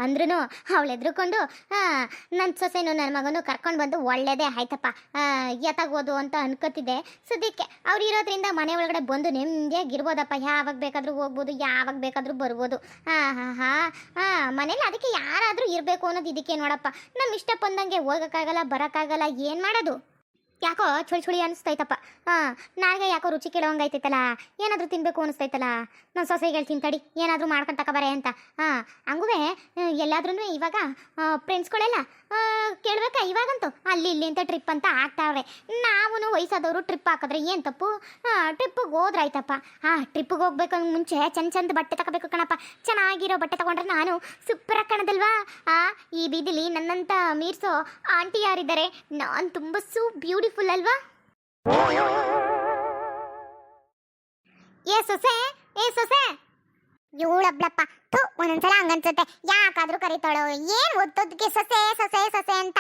ಅಂದ್ರೂ ಅವಳು ಎದ್ರುಕೊಂಡು ನನ್ನ ಸೊಸೆನು ನನ್ನ ಮಗನು ಕರ್ಕೊಂಡು ಬಂದು ಒಳ್ಳೇದೇ ಆಯ್ತಪ್ಪ, ಎತ್ತಾಗೋದು ಅಂತ ಅನ್ಕೋತಿದ್ದೆ. ಸದ್ಯಕ್ಕೆ ಅವ್ರು ಇರೋದ್ರಿಂದ ಮನೆ ಒಳಗಡೆ ಬಂದು ನೆಮ್ಮದಿಯಾಗಿರ್ಬೋದಪ್ಪ, ಯಾವಾಗ ಬೇಕಾದರೂ ಹೋಗ್ಬೋದು, ಯಾವಾಗ ಬೇಕಾದರೂ ಬರ್ಬೋದು. ಮನೇಲಿ ಅದಕ್ಕೆ ಯಾರಾದರೂ ಇರಬೇಕು ಅನ್ನೋದು ಇದಕ್ಕೆ ನೋಡಪ್ಪ. ನಮ್ಮ ಇಷ್ಟ ಬಂದಂಗೆ ಹೋಗೋಕ್ಕಾಗಲ್ಲ, ಬರೋಕ್ಕಾಗಲ್ಲ, ಏನು ಮಾಡೋದು? ಯಾಕೋ ಚುಳಿ ಅನಿಸ್ತೈತಪ್ಪ. ನಾಳೆ ಯಾಕೋ ರುಚಿ ಕೆಡವಂಗೈತೈತಲ್ಲ, ಏನಾದರೂ ತಿನ್ನಬೇಕು ಅನಿಸ್ತೈತಲ್ಲ. ನನ್ನ ಸೊಸೆಗೆ ಹೇಳ್ತೀನಿ ತಡಿ, ಏನಾದರೂ ಮಾಡ್ಕೊಂಡು ತಗೋಬಾರೆ ಅಂತ. ಹಂಗೂ ಎಲ್ಲಾದ್ರೂ ಇವಾಗ ಫ್ರೆಂಡ್ಸ್ಗಳೆಲ್ಲ ಕೇಳಬೇಕಾ ಇವಾಗಂತೂ ಅಲ್ಲಿ ಇಲ್ಲಿ ಅಂತ ಟ್ರಿಪ್ ಅಂತ ಆಗ್ತಾವೆ. ನಾವು ವಯಸ್ಸಾದವರು ಟ್ರಿಪ್ ಹಾಕಿದ್ರೆ ಏನು ತಪ್ಪು? ಟ್ರಿಪ್ಪಿಗೆ ಹೋದ್ರಾಯ್ತಪ್ಪ. ಟ್ರಿಪ್ಪಿಗೆ ಹೋಗ್ಬೇಕು ಮುಂಚೆ ಚಂದ ಬಟ್ಟೆ ತಗೋಬೇಕು ಕಣಪ್ಪ. ಚೆನ್ನಾಗಿರೋ ಬಟ್ಟೆ ತಗೊಂಡ್ರೆ ನಾನು ಸೂಪರ್ ಕಾಣೋದಲ್ವಾ? ಈ ಬೀದಿಲಿ ನನ್ನಂತ ಮೀರ್ಸೋ ಆಂಟಿ ಯಾರಿದ್ದಾರೆ? ನಾನು ತುಂಬ ಬ್ಯೂಟಿಫುಲ್ ಅಲ್ವಾ? ಏ ಸೊಸೆ ಇವಳಬ್ಳಪ್ಪ, ಒಂದೊಂದ್ಸಲ ಹಂಗನ್ಸುತ್ತೆ. ಯಾಕಾದ್ರೂ ಕರಿತಾಳೋ ಏನು ಒತ್ತೋದಕ್ಕೆ ಸೊಸೆ ಸೊಸೆ ಸೊಸೆ ಅಂತ.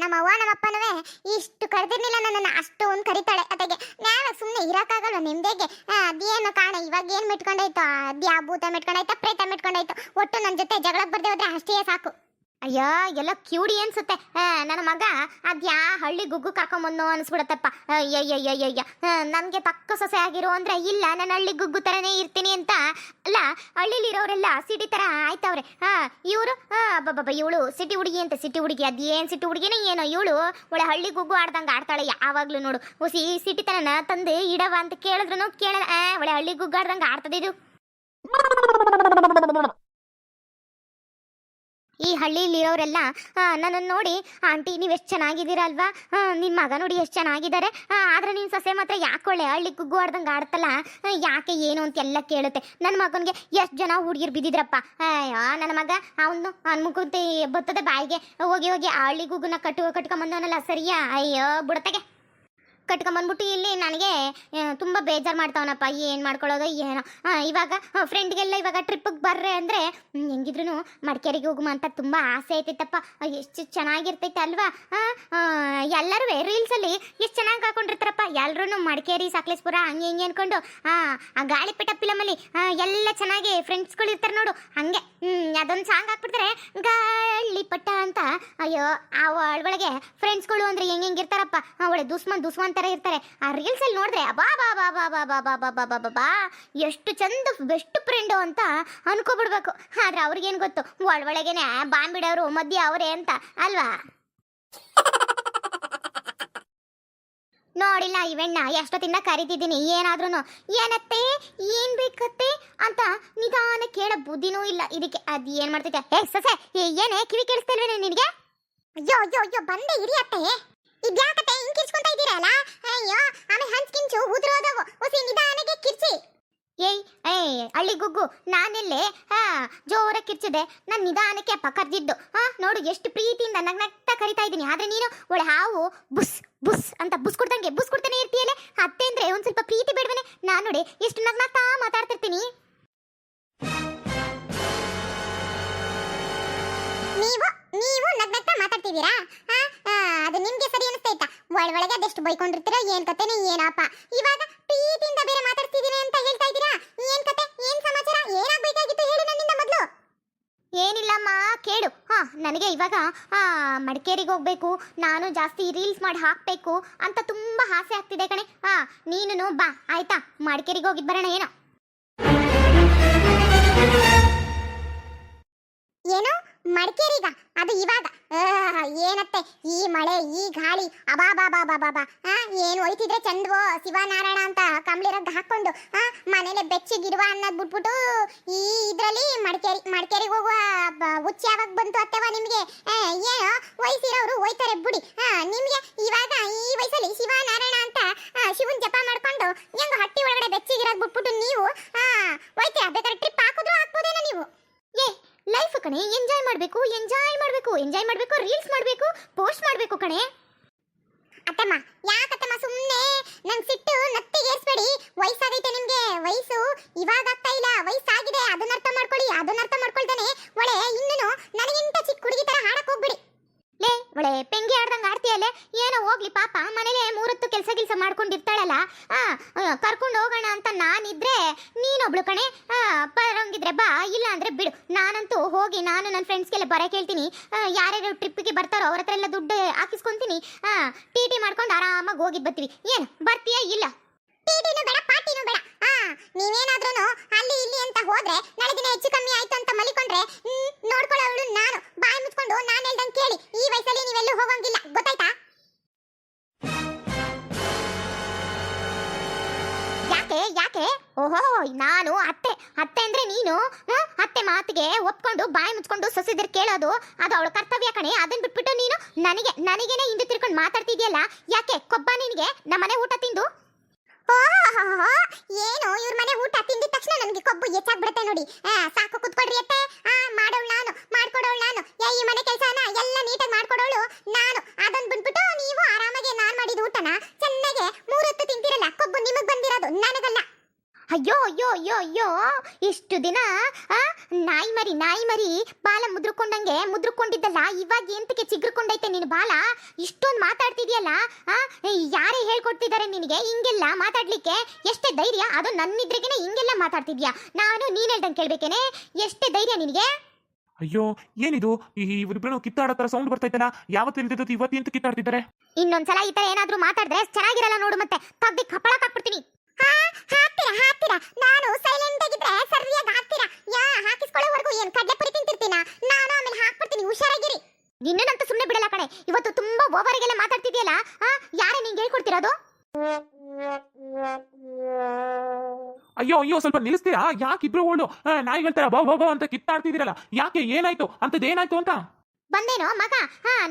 ನಮ್ಮವ್ವ ನಮ್ಮಪ್ಪನವೇ ಇಷ್ಟು ಕರೆದಿರ್ಲಿಲ್ಲ ನನ್ನನ್ನು, ಅಷ್ಟೊಂದು ಕರಿತಾಳೆ. ಅತೆಗೆ ನಾನು ಸುಮ್ಮನೆ ಇರೋಕ್ಕಾಗಲ್ವ ನಿಮ್ದೇಗೆ? ಅದೇನು ಕಾಣ ಇವಾಗ ಏನು ಮೆಟ್ಕೊಂಡಾಯ್ತು? ಅದ್ಯಾ ಭೂತ ಮೆಟ್ಕೊಂಡಾಯ್ತಾ, ಪ್ರೇತ ಮೆಟ್ಕೊಂಡಾಯ್ತು? ಒಟ್ಟು ನನ್ನ ಜೊತೆ ಜಗಳಕ್ಕೆ ಬರ್ದೆ ಹೋದ್ರೆ ಅಷ್ಟೇ ಸಾಕು. ಅಯ್ಯೋ ಎಲ್ಲ ಕ್ಯೂಡಿ ಅನ್ಸುತ್ತೆ. ನನ್ನ ಮಗ ಅದ್ಯಾ ಹಳ್ಳಿ ಗುಗ್ಗು ಕರ್ಕೊಂಬಂದು ಅನ್ಸ್ಬಿಡತ್ತಪ್ಪ. ಅಯ್ಯಯ್ಯಯ್ಯಯ್ಯ, ನನಗೆ ತಕ್ಕ ಸೊಸೆ ಆಗಿರೋ ಅಂದರೆ ಇಲ್ಲ, ನಾನು ಹಳ್ಳಿ ಗುಗ್ಗು ಥರನೇ ಇರ್ತೀನಿ ಅಂತ. ಅಲ್ಲ, ಹಳ್ಳಿಲಿರೋರೆಲ್ಲ ಸಿಟಿ ಥರ ಆಯ್ತವ್ರೆ. ಇವರು ಇವಳು ಸಿಟಿ ಹುಡುಗಿ ಅಂತ. ಸಿಟಿ ಹುಡುಗಿ ಅದೇನು ಸಿಟಿ ಹುಡುಗಿನೇ ಏನೋ, ಇವಳು ಒಳ್ಳೆ ಹಳ್ಳಿ ಗುಗ್ಗು ಆಡ್ದಂಗೆ ಆಡ್ತಾಳೆ ಯಾವಾಗಲೂ. ನೋಡು ಹೊಸಿ ಸಿಟಿ ಥರನ ತಂದು ಇಡವ ಅಂತ ಕೇಳಿದ್ರು ಕೇಳಲ್ಲ. ಒಳ್ಳೆ ಹಳ್ಳಿ ಗುಗ್ಗು ಆಡ್ದಂಗೆ ಆಡ್ತದೆ ಇದು. ಈ ಹಳ್ಳಿಲಿರೋರೆಲ್ಲ ನನ್ನನ್ನು ನೋಡಿ, ಆಂಟಿ ನೀವು ಎಷ್ಟು ಚೆನ್ನಾಗಿದ್ದೀರಾ ಅಲ್ವಾ, ನಿಮ್ಮ ಮಗ ನೋಡಿ ಎಷ್ಟು ಚೆನ್ನಾಗಿದ್ದಾರೆ, ಆದರೆ ನಿಮ್ಮ ಸೊಸೆ ಮಾತ್ರ ಯಾಕೊಳ್ಳೆ ಹಳ್ಳಿ ಗುಗ್ಗು ಆಡ್ದಂಗೆ ಆಡ್ತಲ್ಲ, ಯಾಕೆ ಏನು ಅಂತ ಎಲ್ಲ ಕೇಳುತ್ತೆ. ನನ್ನ ಮಗನಿಗೆ ಎಷ್ಟು ಜನ ಹುಡುಗಿರು ಬಿದ್ದಿದ್ರಪ್ಪ. ನನ್ನ ಮಗ ಅವನು ಅನ್ಮುಕುಂತಿ ಬರ್ತದೆ ಬಾಯಿಗೆ. ಹೋಗಿ ಆ ಹಳ್ಳಿ ಗುಗ್ಗುನ ಕಟ್ಕೊಂಬಂದವನಲ್ಲ ಸರಿಯಾ? ಅಯ್ಯೋ ಬುಡತೆಗೆ ಕಟ್ಕೊಂಬಂದ್ಬಿಟ್ಟು ಇಲ್ಲಿ ನನಗೆ ತುಂಬ ಬೇಜಾರು ಮಾಡ್ತಾವನಪ್ಪ. ಏನು ಮಾಡ್ಕೊಳ್ಳೋದು ಏನೋ. ಇವಾಗ ಫ್ರೆಂಡ್ಗೆಲ್ಲ ಇವಾಗ ಟ್ರಿಪ್ಪಿಗೆ ಬರ್ರೆ ಅಂದರೆ ಹೆಂಗಿದ್ರು ಮಡಿಕೇರಿಗೆ ಹೋಗುಮ ಅಂತ ತುಂಬ ಆಸೆ ಐತೈತಪ್ಪ. ಎಷ್ಟು ಚೆನ್ನಾಗಿರ್ತೈತೆ ಅಲ್ವಾ? ಎಲ್ಲರೂ ರೀಲ್ಸಲ್ಲಿ ಎಷ್ಟು ಚೆನ್ನಾಗಿ ಹಾಕೊಂಡಿರ್ತಾರಪ್ಪ. ಎಲ್ಲರೂ ಮಡಿಕೇರಿ ಸಕಲೇಶ್ಪುರ ಹಂಗೆ ಹಿಂಗೆ ಅಂದ್ಕೊಂಡು ಆ ಗಾಳಿಪಟ ಫಿಲಮಲ್ಲಿ ಎಲ್ಲ ಚೆನ್ನಾಗಿ ಫ್ರೆಂಡ್ಸ್ಗಳು ಇರ್ತಾರೆ ನೋಡು, ಹಂಗೆ ಅದೊಂದು ಸಾಂಗ್ ಹಾಕ್ಬಿಡ್ತಾರೆ ಗಾಳಿಪಟ ಅಂತ. ಅಯ್ಯೋ ಆ ಒಳಗೆ ಫ್ರೆಂಡ್ಸ್ಗಳು ಅಂದರೆ ಹೆಂಗಿರ್ತಾರಪ್ಪ, ಒಳ್ಳೆ ದುಸ್ಮನ್ ಥರ ಇರ್ತಾರೆ. ಆ ರೀಲ್ಸಲ್ಲಿ ನೋಡಿದ್ರೆ ಬಾ ಬಾ ಬಾ ಬಾ ಬಾ ಬಾ ಬಾ ಬಾ ಬಾ ಬಾ ಬಾ ಬಾ ಎಷ್ಟು ಚಂದ ಬೆಸ್ಟ್ ಫ್ರೆಂಡು ಅಂತ ಅನ್ಕೋಬಿಡ್ಬೇಕು. ಆದ್ರೆ ಅವ್ರಿಗೇನು ಗೊತ್ತು, ಒಳಗೇನೆ ಬಾಂಬಿಡೋರು ಮಧ್ಯೆ ಅವರೇ ಅಂತ ಅಲ್ವಾ? ನೋಡಿಲ್ಲ ಇವೆಣ್ಣ ಎಷ್ಟೊತ್ತಿಂದ ಕರಿತಿದ್ದೀನಿ, ಏನಾದ್ರೂ ಏನತ್ತೆ ಏನ್ ಬೇಕತ್ತೆ ಅಂತ ನಿಧಾನ ಕೇಳ ಬುದ್ಧಿನೂ ಇಲ್ಲ ಇದಕ್ಕೆ. ಅದ್ ಏನ್ ಮಾಡ್ತೈತೆ? ಸೊಸೆ ಏನೇ ಕಿವಿ ಕೇಳಿಸ್ತಲ್ವೇನೆ ನಿನಗೆ? ಅಯ್ಯೋ ಅಯ್ಯೋ ಅಯ್ಯೋ ಬಂದೆ ಇರಿಯತ್ತೆ. ಇದ್ಯಾಕತ್ತೆ ಹಿಂಗ್ ಕಿರ್ಚ್ಕೊಂತ ಇದ್ದೀರಲ್ಲ? ಅಯ್ಯೋ ಆಮೇಲೆ ಹಂಚ್ಕಿಂಚು ಉದ್ರೋದವು, ಹೊಸಿ ನಿಧಾನಕ್ಕೆ ಕಿರ್ಚಿ. ಹಳ್ಳಿ ಗುಗ್ಗು ನಾನೆಲ್ಲೇ ಜೋರ ಕಿರ್ಚಿದೆ, ನಾನು ನಿಧಾನಕ್ಕೆ ಅಪ್ಪ ಕರ್ದಿದ್ದು. ನೋಡು ಎಷ್ಟು ಪ್ರೀತಿಯಿಂದ ನಗ್ನಗ್ತಾ ಕರಿತಾ ಇದ್ದೀನಿ. ಆದ್ರೆ ನೀನು ಒಳ್ಳೆ ಹಾವು ಬುಸ್ ಬುಸ್ ಅಂತ ಬುಸ್ ಕೊಡ್ತಾನೆ ಇರ್ತೀಯಲ್ಲೇ. ಅತ್ತೆ ಅಂದ್ರೆ ಒಂದ್ ಸ್ವಲ್ಪ ಪ್ರೀತಿ ಬೇಡವೇನೆ? ನಾನು ನೋಡಿ ಎಷ್ಟು ನಗ್ನಗ್ತಾ ಮಾತಾಡ್ತಿರ್ತೀನಿ. ನೀವು ನಗ್ನಗ್ತಾ ಮಾತಾಡ್ತಿದ್ದೀರಾ? ಅದು ನಿಮ್ಗೆ ಸರಿ ಅನಿಸ್ತೈತಾ? ಒಳಗೆ ಅದೆಷ್ಟು ಬೈಕೊಂಡಿರ್ತೀರಾ, ಏನ್ ಕತೆನೇ ಏನಪ್ಪ. ಇವಾಗ ಪ್ರೀತಿಯಿಂದ ಬೇರೆ ಮಾತಾಡ್ತಿದ್ದೀನಿ ಅಂತ ಹೇಳ್ತಾ ಇದ್ದೀರಾ? ಏನ್ ಕತೆ, ಏನ್ ಸಮಾಚಾರ, ಏನಾಗಬೇಕಾಗಿತ್ತು ಹೇಳು ನನ್ನಿಂದ ಮೊದಲು. ಏನಿಲ್ಲಮ್ಮ ಕೇಳು. ನನಗೆ ಇವಾಗ ಮಡಿಕೇರಿಗೆ ಹೋಗ್ಬೇಕು, ನಾನು ಜಾಸ್ತಿ ರೀಲ್ಸ್ ಮಾಡಿ ಹಾಕ್ಬೇಕು ಅಂತ ತುಂಬಾ ಆಸೆ ಆಗ್ತಿದೆ ಕಣೆ. ನೀನು ಬಾ ಆಯ್ತಾ, ಮಡಿಕೇರಿಗೆ ಹೋಗಿದ್ ಬರೋಣ. ಏನು ಮಡಿಕೇರಿಗ? ಅದು ಇವಾಗ ಏನತ್ತೆ ಈ ಮಳೆ ಈ ಗಾಳಿ ಅಬಾಬಾಬಾಬಾಬಾ. ಏನು ಒಯ್ತಿದ್ರೆ ಚಂದ್ವೋ ಶಿವನಾರಾಯಣ ಅಂತ ಕಂಬ್ಳಿರಗ್ ಹಾಕೊಂಡು ಮನೇಲೆ ಬೆಚ್ಚಿಗಿರುವ ಅನ್ನೋದು ಬಿಟ್ಬಿಟ್ಟು ಈ ಇದ್ರಲ್ಲಿ ಮಡಿಕೇರಿಗೆ ಹೋಗುವ ಹುಚ್ಚ ಯಾವಾಗ ಬಂತು ಅತ್ತೆವ ನಿಮ್ಗೆ? ಏನೋ ವಯಸ್ಸಿರೋರು ಹೋಯ್ತಾರೆ ಬಿಡಿ. ನಿಮ್ಗೆ ಇವಾಗ ಈ ವಯಸ್ಸಲ್ಲಿ ಶಿವನಾರಾಯಣ ಅಂತ ಶಿವನ್ ಜಪ ಮಾಡ್ಕೊಂಡು ಹೆಂಗ ಹಟ್ಟಿ ಒಳಗಡೆ ಬೆಚ್ಚಿಗಿರೋದ್ ಬಿಟ್ಬಿಟ್ಟು ನೀವು ಹೋಯ್ತೀರಾ? ಬೇಕಾದ್ರೆ ಟ್ರಿಪ್ ಹಾಕಿದ್ರು ಹಾಕ್ಬೋದೇನೋ ನೀವು? ಲೈಫ್ ಕಣೆ, ಎಂಜಾಯ್ ಮಾಡಬೇಕು, ರೀಲ್ಸ್ ಮಾಡಬೇಕು, ಪೋಸ್ಟ್ ಮಾಡಬೇಕು ಕಣೆ. ಅತ್ತಮ್ಮ ಯಾಕತ್ತಮ್ಮ ಸುಮ್ಮನೆ ನಂಗೆ ಸಿಟ್ಟು ನತ್ತಿಗೇರಿಸ್ಬೇಡಿ. ವಯಸ್ಸಾಗೈತೆ ನಿಮ್ಗೆ, ವಯಸ್ಸು ಇವಾಗ ಆಗ್ತಾ ಇಲ್ಲ, ವಯಸ್ಸಾಗಿದೆ. ಅದನ್ನ ಅರ್ಥ ಮಾಡ್ಕೊಳ್ತಾನೆ ಒಳ್ಳೆ ಇನ್ನೂ ನನಗಿಂತ ಚಿಕ್ಕ ಹುಡುಗಿ ತರ ಹಾಡಕ್ ಹೋಗ್ಬಿಡಿ. ಲೇ ಒಳ್ಳೆ ಪೆಂಗಿ ಆಡ್ದಂಗೆ ಆಡ್ತೀಯಲ್ಲೇ. ಏನೋ ಹೋಗ್ಲಿ ಪಾಪ, ಮನೇಲೆ ಮೂರೊತ್ತು ಕೆಲಸ ಮಾಡ್ಕೊಂಡಿರ್ತಾಳಲ್ಲ, ಕರ್ಕೊಂಡು ಹೋಗೋಣ ಅಂತ ನಾನಿದ್ರೆ ನೀನೊಬ್ಳು ಕಣೆ. ಪರಂಗಿದ್ರೆ ಬಾ, ಇಲ್ಲ ಅಂದ್ರೆ ಬಿಡು. ನಾನಂತೂ ಹೋಗಿ ನಾನು ನನ್ನ ಫ್ರೆಂಡ್ಸ್ಗೆಲ್ಲ ಬರಕ್ಕೆ ಹೇಳ್ತೀನಿ. ಯಾರ್ಯಾರು ಟ್ರಿಪ್ಪಿಗೆ ಬರ್ತಾರೋ ಅವ್ರ ಹತ್ರ ಎಲ್ಲ ದುಡ್ಡು ಹಾಕಿಸ್ಕೊಂತೀನಿ. ಟಿ ಟಿ ಮಾಡ್ಕೊಂಡು ಆರಾಮಾಗಿ ಹೋಗಿ ಬರ್ತೀವಿ. ಏನು ಬರ್ತೀಯಾ ಇಲ್ಲ? ಟಿಟಿನೂ ಬೇಡ ಪಾರ್ಟಿನೂ ಬೇಡ. ನೀವೇನಾದ್ರೂ ಅಲ್ಲಿ ಇಲ್ಲಿ ಅಂತ ಹೋದ್ರೆ ನಾಳೆ ದಿನ ಹೆಚ್ಚು ಕಮ್ಮಿ ಆಯ್ತು ಅಂತ ಮಲಿಕೊಂಡ್ರೆ ನೋಡ್ಕೊಳ್ಳೋಳು ನಾನು. ಬಾಯಿ ಮುಚ್ಕೊಂಡು ನಾನು ಹೇಳ್ದಂಗೆ ಕೇಳಿ. ಈ ವಯಸ್ಸಲ್ಲಿ ನೀವೆಲ್ಲೂ ಹೋಗಂಗಿಲ್ಲ, ಗೊತ್ತಾಯ್ತಾ? ಯಾಕೆ ಯಾಕೆ? ಓಹೋ, ನಾನು ಅತ್ತೆ ಅತ್ತೆ ಅಂದ್ರೆ ನೀನು ಅತ್ತೆ ಮಾತಿಗೆ ಒಪ್ಕೊಂಡು ಬಾಯಿ ಮುಚ್ಕೊಂಡು ಸೊಸೆದಿರ್ ಕೇಳೋದು ಅದು ಅವಳ ಕರ್ತವ್ಯ ಕಣೆ. ಅದನ್ನ ಬಿಟ್ಬಿಟ್ಟು ನೀನು ನನಗೇನೆ ಹಿಂದೆ ತಿರ್ಕೊಂಡು ಮಾತಾಡ್ತಿದ್ಯಲ್ಲ. ಯಾಕೆ ಕೊಬ್ಬ ನಿನಗೆ? ನಮ್ಮನೆ ಊಟ ತಿಂದು? ಏನು ಇವ್ರ ಮನೆ ಊಟ ತಿಂದಿದ ತಕ್ಷಣ ನನಗೆ ಕೊಬ್ಬು ಹೆಚ್ಚಾಗ್ಬಿಡುತ್ತೆ ನೋಡಿ. ಸಾಕು ಕುತ್ಕೊಡ್ರಿ ಅತ್ತೆ. ಮಾಡೋಳು ನಾನು, ಮಾಡ್ಕೊಡೋಳು ನಾನು. ಈ ಮನೆ ಕೆಲಸನ ಎಲ್ಲ ನೀಟಾಗಿ ಮಾಡ್ಕೊಡೋಳು ನಾನು. ಅದನ್ನ ಬಿಟ್ಬಿಟ್ಟು ನೀವು ಆರಾಮಾಗಿ ನಾನು ಮಾಡಿದ ಊಟನ ಚೆನ್ನಾಗಿ 3 ಹೊತ್ತು ತಿಂತಿರಲ್ಲ. ಕೊಬ್ಬು ನಿಮಗೆ ಬಂದಿರೋದು, ನನಗಲ್ಲ. ಅಯ್ಯೋ ಅಯ್ಯೋ ಅಯ್ಯೋ ಅಯ್ಯೋ, ಇಷ್ಟು ದಿನ ನಾಯಿ ಮರಿ ಬಾಲ ಮುದ್ರಕೊಂಡಿದ್ದಲ್ಲ, ಇವಾಗ ಎಂತಕ್ಕೆ ಚಿಗ್ರಕೊಂಡೈತೆ ನಿನ್ನ ಬಾಲ? ಇಷ್ಟೊಂದು ಮಾತಾಡ್ತಿದ್ಯಲ್ಲ. ಯಾರೇ ಹೇಳ್ಕೊಡ್ತಿದ್ದಾರೆ ನಿನಗೆ ಹಿಂಗೆಲ್ಲ ಮಾತಾಡ್ಲಿಕ್ಕೆ? ಎಷ್ಟೇ ಧೈರ್ಯ? ಅದು ನನ್ನಿದ್ರಿಗೆನೆ ಹಿಂಗೆಲ್ಲ ಮಾತಾಡ್ತಿದ್ಯಾ? ನಾನು ನೀನ್ ಹೇಳ್ದಂಗೆ ಕೇಳ್ಬೇಕೇನೆ? ಎಷ್ಟೇ ಧೈರ್ಯ ನಿನಗೆ? ಅಯ್ಯೋ, ಏನಿದು ಇವರಿಬ್ರು ಕಿತ್ತಾಡೋ ತರ ಸೌಂಡ್ ಬರ್ತೈತಲ್ಲ? ಯಾವತ್ತು ಇಲ್ದಿದ್ದು ಇವತ್ತು ಎಂತ ಕಿತ್ತಾಡ್ತಿದ್ದಾರೆ? ಇನ್ನೊಂದ್ಸಲ ಈ ತರ ಏನಾದ್ರೂ ಮಾತಾಡಿದ್ರೆ ಚೆನ್ನಾಗಿರಲ್ಲ ನೋಡು. ಮತ್ತೆ ತಗ್ದಿ ಕಪ್ಪಳಕ್ ಹಾಕ್ಬಿಡ್ತೀನಿ. ಹಾಕ್ತೀರಾ? ನಾನು ಸೈಲೆಂಟ್ ಆಗಿದ್ರೆ ಸರಿಯಾಗಿ ಹಾಕ್ತೀರಾ? ಹಾಕಿಸ್ಕೊಳ್ಳೋವರೆಗೂ ಏನ್ ಕಡ್ಲೆ ಪುರಿ ತಿಂತಿರ್ತೀನ ನಾನು? ಆಮೇಲೆ ಹಾಕ್ಬಿಡ್ತೀನಿ, ಹುಷಾರಾಗಿರಿ. ನಿನ್ನಂತೂ ಸುಮ್ಮನೆ ಬಿಡಲ್ಲ ಕಣೆ. ಇವತ್ತು ತುಂಬಾ ಓವರಿಗೆಲ್ಲ ಮಾತಾಡ್ತಿದ್ಯಲ್ಲ. ಯಾರೇ ನಿಂಗೆ ಹೇಳ್ಕೊಡ್ತಿರೋದು? ಅಯ್ಯೋ ಅಯ್ಯೋ, ಸ್ವಲ್ಪ ನಿಲ್ಲಿಸ್ತೀರಾ? ಯಾಕಿಬ್ರು ಓಳು ನಾಯಿಗಳ ತರ ಬಾವ್ ಬಾವ್ ಅಂತ ಕಿತ್ತಾಡ್ತಿದ್ದೀರಲ್ಲ? ಯಾಕೆ, ಏನಾಯ್ತು? ಅಂತದೇನಾಯ್ತು ಅಂತ ಬಂದೇನೋ ಮಗ?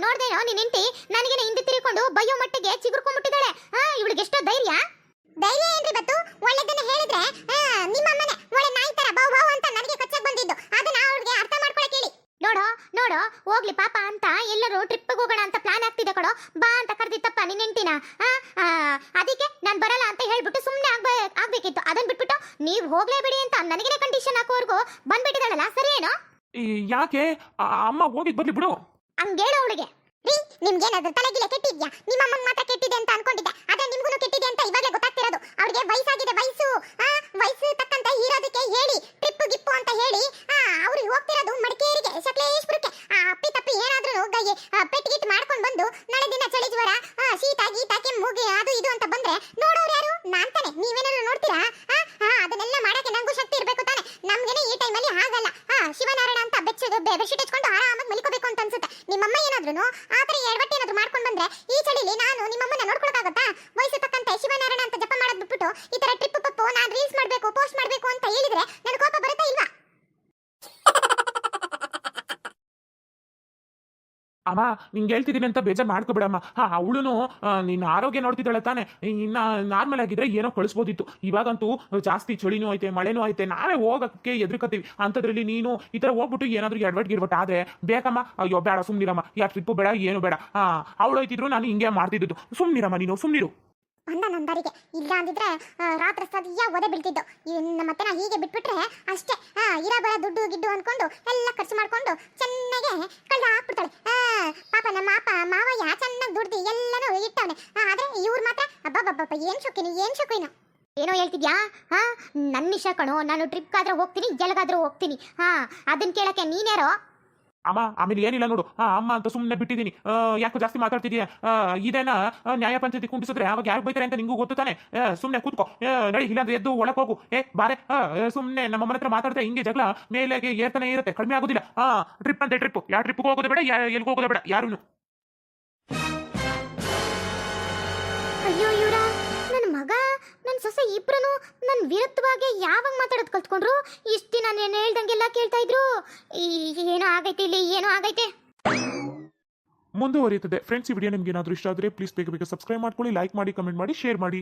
ನೋಡ್ದೇನೋ ನಿನ್ ಹೆಂಡತಿ ನನಗೇನೆ ಹಿಂದೆ ತಿರುಕೊಂಡು ಬಯ್ಯೋ ಮಟ್ಟಿಗೆ ಚಿಗುರ್ಕೊಂಡ್ಬಿಟ್ಟಿದ್ದಾಳೆ. ಇವಳಿಗೆ ಎಷ್ಟೋ ಧೈರ್ಯ ಏನ್ರಿ ಬತ್ತು? ಒಳ್ಳೆದನ್ನ ಹೇಳಿದ್ರೆ ನಿಮ್ಮಮ್ಮನೆ ಒಳ್ಳೆ ನಾಯಿ ತರ ಬಾವ್ ಬಾವ್ ಅಂತ ನನಗೆ ಕಚ್ಚಕ್ ಬಂದಿದ್ದು. ಅದನ್ನ ಅವಳಿಗೆ ಅರ್ಥ ಮಾಡ್ಕೊಳಕ್ ಹೇಳಿ. ನೋಡೋ ಹೋಗ್ಲಿ ಪಾಪ ಅಂತ ಎಲ್ಲರೂ ಟ್ರಿಪ್ಗೆ ಹೋಗೋಣ ಅಂತ ಪ್ಲಾನ್ ಆಗ್ತಿದೆ ಕಣೋ. ಬಾ ಅಂತ ಕರೆದಿತ್ತಪ್ಪ ನಿನ್ನ ಹೆಂಡತಿನ. ಅದಕ್ಕೆ ನಾನು ಬರಲ್ಲ ಅಂತ ಹೇಳ್ಬಿಟ್ಟು ಸುಮ್ಮನೆ ಆಗ್ಬೇಕಿತ್ತು. ಅದನ್ನ ಬಿಟ್ಬಿಟ್ಟು ನೀವು ಹೋಗ್ಲೇಬೇಡಿ ಅಂತ ನನಗೇನೆ ಕಂಡೀಷನ್ ಹಾಕೋವರೆಗೂ ಬಂದ್ಬಿಟ್ಟಿದ್ದಾಳಲ್ಲ, ಸರಿ ಏನೋ? ಯಾಕೆ ಅಮ್ಮ ಹೋಗಿದ್ ಬರ್ಲಿ ಬಿಡು. ಹಂಗೇಳು ಅವಳಿಗೆ. ರೀ, ನಿಮ್ಗೇನಾದ್ರೂ ತಲೆಗಿಲೆ ಕೆಟ್ಟಿದ್ಯಾ? ನಿಮ್ಮ ಅಮ್ಮಂಗ್ ಮಾತ್ರ ಕೆಟ್ಟಿದೆ ಅಂತ ಅನ್ಕೊಂಡಿದ್ದೆ, ಅದೇ ನಿಮ್ಗೂ ಕೆಟ್ಟಿದೆ ಅಂತ ಇವಾಗಲೇ ಗೊತ್ತಾಗ್ತಿರೋದು. ಅವಳಿಗೆ ವಯಸ್ಸಾಗಿದೆ, ವಯಸ್ಸು ತಕ್ಕಂತೆ ಇರೋದಕ್ಕೆ ಹೇಳಿ ಟ್ರಿಪ್ ಗಿಪ್ಪು ಅಂತ ಹೇಳಿ ಅವ್ರು ಹೋಗ್ತಿರೋದು ಮಡಿಕೇರಿಗೆ, ಸಕಲೇಶ್ಪುರಕ್ಕೆ. ಅಪ್ಪಿ ತಪ್ಪಿ ಏನಾದ್ರೂ ಪೆಟ್ಟಿಗಿಟ್ಟು ಮಾಡ್ಕೊಂಡು ಬಂದು ನಾಳೆ ದಿನ ಚಳಿ ಜ್ವರ, ಶೀತ ಗೀತ ಕೆಮ್ಮು ಅದು ಇದು ಅಂತ ಬಂದ್ರೆ ನೋಡೋರು ಯಾರು? ನಾನ್ ತಾನೆ. ನೀವೇನಾದ್ರು ನೋಡ್ತೀರಾ? ಅದನ್ನೆಲ್ಲ ಮಾಡಕ್ಕೆ ನಂಗೂ ಶಕ್ತಿ ಇರ್ಬೇಕು ತಾನೆ. ನಮ್ಗೇನೆ ಈ ಟೈಮಲ್ಲಿ ಆಗಲ್ಲ. ಶಿವನಾರಾಯಣ ಅಂತ ಬೆಡ್ಶೀಟ್ ಹಚ್ಕೊಂಡು ಆರಾಮಾಗಿ ಮಲಿಕೋಬೇಕು ಅಂತ ಅನ್ಸುತ್ತೆ. ನಿಮ್ಮಮ್ಮ ಏನಾದ್ರೂ ಆತರ ಎಡವಟ್ಟು ಏನಾದ್ರು ಮಾಡ್ಕೊಂಡು ಬಂದ್ರೆ ಈ ಚಳಿಲಿ ನಾನು ನಿಮ್ಮಮ್ಮನ ನೋಡ್ಕೊಳಕ್ಕಾಗತ್ತಾ? ವಯಸ್ಸು ತಕ್ಕಂತೆ ಶಿವನಾರಾಯಣ ಅಂತ ಜಪ ಮಾಡೋದ್ ಬಿಟ್ಬಿಟ್ಟು ಈ ತರ ಟ್ರಿಪ್ ಪಪ್ಪು ನಾನು ರೀಲ್ಸ್ ಮಾಡ್ಬೇಕು, ಪೋಸ್ಟ್ ಮಾಡ್ಬೇಕು ಅಂತ ಹೇಳಿದ್ರೆ ನನ್ ಕೋಪ ಬರುತ್ತಾ ಇಲ್ವಾ? ಅಮ್ಮ, ನಿಂಗೆ ಹೇಳ್ತಿದ್ದೀನಿ ಅಂತ ಬೇಜಾರು ಮಾಡ್ಕೋಬೇಡಮ್ಮ. ಅವಳುನು ನಿನ್ನ ಆರೋಗ್ಯ ನೋಡ್ತಿದ್ದಾಳೆ ತಾನೆ. ಇನ್ನ ನಾರ್ಮಲ್ ಆಗಿದ್ರೆ ಏನೋ ಕಳಿಸ್ಬೋದಿತ್ತು. ಇವಾಗಂತೂ ಜಾಸ್ತಿ ಚಳಿನೂ ಐತೆ, ಮಳೆನೂ ಐತೆ, ನಾವೇ ಹೋಗಕ್ಕೆ ಎದುರ್ಕತ್ತೀವಿ. ಅಂಥದ್ರಲ್ಲಿ ನೀನು ಈ ಥರ ಹೋಗ್ಬಿಟ್ಟು ಏನಾದರೂ ಎಡವಟ್ಟು ಆದ್ರೆ ಬೇಕಮ್ಮ. ಅಯ್ಯೋ ಬೇಡ, ಸುಮ್ನಿರಮ್ಮ. ಯಾರು ಟ್ರಿಪ್ಪು ಬೇಡ, ಏನು ಬೇಡ. ಅವಳು ಹೋಯ್ತಿದ್ರು ನಾನು ಹಿಂಗೆ ಮಾಡ್ತಿದ್ದು. ಸುಮ್ನಿರಮ್ಮ, ನೀನು ಸುಮ್ನಿರು. ಬಂದ ನಂದರಿಗೆ ಇಲ್ಲ ಅಂದಿದ್ರೆ ರಾತ್ರಿ ಸದ್ಯ ಒದೆ ಬೀಳ್ತಿದ್ದು. ನಮ್ಮತ್ತೆನ ಹೀಗೆ ಬಿಟ್ಬಿಟ್ರೆ ಅಷ್ಟೇ. ಇರ ಬರ ದುಡ್ಡು ಗಿಡ್ಡು ಅನ್ಕೊಂಡು ಎಲ್ಲ ಖರ್ಚು ಮಾಡ್ಕೊಂಡು ಚೆನ್ನಾಗೆ ಕಳ್ಳ ಹಾಕ್ಬಿಡ್ತಾಳೆ. ಪಾಪ ನಮ್ಮ ಮಾವಯ್ಯ ಚೆನ್ನಾಗಿ ದುಡ್ದು ಎಲ್ಲನೂ ಇಟ್ಟವನೆ. ಆದ್ರೆ ಇವ್ರು ಮಾತ್ರ ಅಬ್ಬಬ್ಬಬ್ಬ ಏನ್ ಶೋಕಿನಿ ಏನೋ ಹೇಳ್ತಿದ್ಯಾ? ನನ್ನ ಇಷ್ಟ ಕಣೋ. ನಾನು ಟ್ರಿಪ್ಗಾದ್ರೂ ಹೋಗ್ತೀನಿ, ಎಲ್ಗಾದ್ರೂ ಹೋಗ್ತೀನಿ. ಅದನ್ನ ಕೇಳಕ್ಕೆ ನೀನ್ಯಾರೋ? ಅಮ್ಮ, ಆಮೇಲೆ ಏನಿಲ್ಲ ನೋಡು. ಅಮ್ಮ ಅಂತ ಸುಮ್ಮನೆ ಬಿಟ್ಟಿದ್ದೀನಿ. ಯಾಕೆ ಜಾಸ್ತಿ ಮಾತಾಡ್ತಿದೀಯ? ಇದೇನ ನ್ಯಾಯ ಪಂಚಾಯತಿ ಕುಂಡಿಸಿದ್ರೆ ಅವಾಗ ಯಾರು ಬೈತಾರೆ ಅಂತ ನಿಂಗೂ ಗೊತ್ತು ತಾನೆ. ಸುಮ್ಮನೆ ಕೂತ್ಕೋ, ನಡಿ. ಇಲ್ಲಾಂದ್ರೆ ಎದ್ದು ಒಳಗೆ ಹೋಗು. ಬಾರೆ. ಸುಮ್ಮನೆ ನಮ್ಮ ಮನೆ ಹತ್ರ ಮಾತಾಡ್ತಾ ಹಿಂಗೆ ಜಗಳ ಮೇಲೆಗೆ ಏರ್ತಾನೆ ಇರುತ್ತೆ, ಕಡಿಮೆ ಆಗೋದಿಲ್ಲ. ಟ್ರಿಪ್ ಅಂತ ಟ್ರಿಪ್, ಯಾವ ಟ್ರಿಪ್ಗೆ ಹೋಗೋದು ಬೇಡ, ಎಲ್ಗೆ ಹೋಗೋದು ಬೇಡ ಯಾರು. ಅಯ್ಯೋ ಇವರ ನನ್ನ ಮಗ ನನ್ನ ಸೊಸೆ ಇಬ್ರು ನನ್ನ ವಿರುದ್ಧವಾಗಿ ಯಾವಾಗ ಮಾತಾಡೋದು ಕಲ್ತ್ಕೊಂಡ್ರು? ಇಷ್ಟು ದಿನ ನಾನು ಹೇಳ್ದಂಗೆಲ್ಲ ಕೇಳ್ತಾ ಇದ್ರು. ಏನೋ ಆಗೈತೆ ಇಲ್ಲಿ, ಏನೋ ಆಗೈತೆ. ಮುಂದುವರಿಯುತ್ತದೆ ಫ್ರೆಂಡ್ಸ್. ಈ ವಿಡಿಯೋ ನಿಮ್ಗೆ ಏನಾದರೂ ಇಷ್ಟ ಆದರೆ ಪ್ಲೀಸ್ ಬೇಗ ಸಬ್ಸ್ಕ್ರೈಬ್ ಮಾಡ್ಕೊಳ್ಳಿ, ಲೈಕ್ ಮಾಡಿ, ಕಮೆಂಟ್ ಮಾಡಿ, ಶೇರ್ ಮಾಡಿ.